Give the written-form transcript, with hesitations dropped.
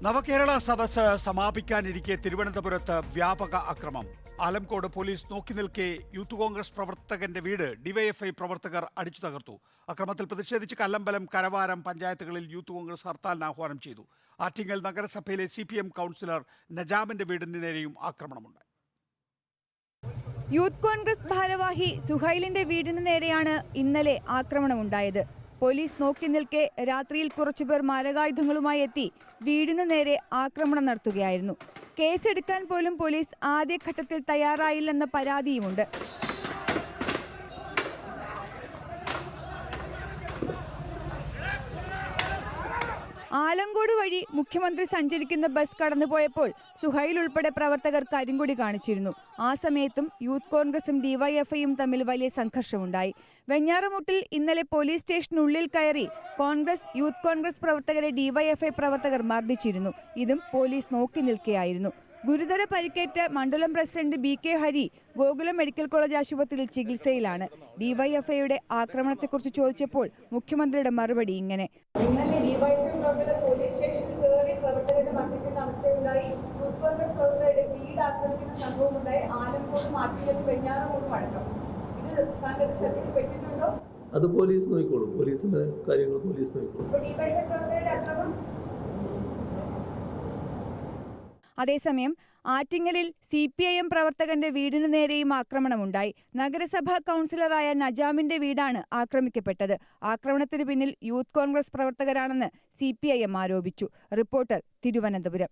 നവകേരള സദസ്സ് സമാപിക്കാനിരിക്കെ തിരുവനന്തപുരത്ത് വ്യാപക അക്രമം. ആലംകോട് പോലീസ് നോക്കി നിൽക്കെ യൂത്ത് കോൺഗ്രസ് പ്രവർത്തകന്റെ വീട് ഡിവൈഎഫ്ഐ പ്രവർത്തകർ അടിച്ചു തകർത്തു. അക്രമത്തിൽ പ്രതിഷേധിച്ച് കല്ലമ്പലം, കരവാരം പഞ്ചായത്തുകളിൽ യൂത്ത് കോൺഗ്രസ് ഹർത്താലിന് ആഹ്വാനം ചെയ്തു. ആറ്റിങ്ങൽ നഗരസഭയിലെ CPM കൗൺസിലർ നജാമിന്റെ വീടിന് നേരെയും ആക്രമണമുണ്ട്. യൂത്ത് കോൺഗ്രസ് ഭാരവാഹി സുഹൈലിന്റെ വീടിന് നേരെയാണ് ഇന്നലെ ആക്രമണമുണ്ടായത്. പോലീസ് നോക്കി നിൽക്കെ രാത്രിയിൽ കുറച്ചുപേർ മാരകായുധങ്ങളുമായി എത്തി വീടിനു നേരെ ആക്രമണം നടത്തുകയായിരുന്നു. കേസെടുക്കാൻ പോലും പോലീസ് ആദ്യഘട്ടത്തിൽ തയ്യാറായില്ലെന്ന പരാതിയുമുണ്ട്. ആലങ്കോട് വഴി മുഖ്യമന്ത്രി സഞ്ചരിക്കുന്ന ബസ് കടന്നുപോയപ്പോൾ സുഹൈൽ ഉൾപ്പെടെ പ്രവർത്തകർ കരിങ്കൊടി കാണിച്ചിരുന്നു. ആ സമയത്തും യൂത്ത് കോൺഗ്രസും ഡിവൈഎഫ്ഐയും തമ്മിൽ വലിയ സംഘർഷമുണ്ടായി. വെഞ്ഞാറമൂട്ടിൽ ഇന്നലെ പോലീസ് സ്റ്റേഷനുള്ളിൽ കയറി യൂത്ത് കോൺഗ്രസ് പ്രവർത്തകരെ ഡിവൈഎഫ്ഐ പ്രവർത്തകർ മർദ്ദിച്ചിരുന്നു. ഇതും പോലീസ് നോക്കി നിൽക്കുകയായിരുന്നു. ഗുരുതര പരിക്കേറ്റ മണ്ഡലം president BK Hari Gokulam medical college ആശുപത്രിയിൽ ചികിത്സയിലാണ്. ഡിവൈഎഫ്ഐയുടെ ആക്രമണത്തെക്കുറിച്ച് ചോദിച്ചപ്പോൾ മുഖ്യമന്ത്രിയുടെ മറുപടി ഇങ്ങനെ: ഇന്നലെ ഡിവൈഎഫ്ഐ പ്രവർത്തകർ പോലീസ് സ്റ്റേഷനിൽ കയറി പ്രവർത്തകരെ മർദ്ദിക്കുന്ന അവസ്ഥയുണ്ടായി. യൂത്ത് കോൺഗ്രസ് പ്രവർത്തകരുടെ വീട് ആക്രമിക്കുന്ന സംഭവമുണ്ടായി. ആലങ്കോട്, ആറ്റിങ്ങൽ, വെഞ്ഞാറമൂട് അടക്കം. ഇത് താങ്കളുടെ ശ്രദ്ധയിൽപ്പെട്ടിട്ടുണ്ടോ? അത് പോലീസ് നോക്കിക്കോളും. പോലീസിന്റെ കാര്യങ്ങൾ പോലീസ് നോക്കിക്കോളും. ഡിവൈഎഫ്ഐ പ്രവർത്തകരുടെ ആക്രമണം. അതേസമയം ആറ്റിങ്ങലിൽ CPIM പ്രവർത്തകന്റെ വീടിനു നേരെയും ആക്രമണമുണ്ടായി. നഗരസഭാ കൗൺസിലറായ നജാമിന്റെ വീടാണ് ആക്രമിക്കപ്പെട്ടത്. ആക്രമണത്തിന് പിന്നിൽ യൂത്ത് കോൺഗ്രസ് പ്രവർത്തകരാണെന്ന് CPIM ആരോപിച്ചു. റിപ്പോർട്ടർ, തിരുവനന്തപുരം.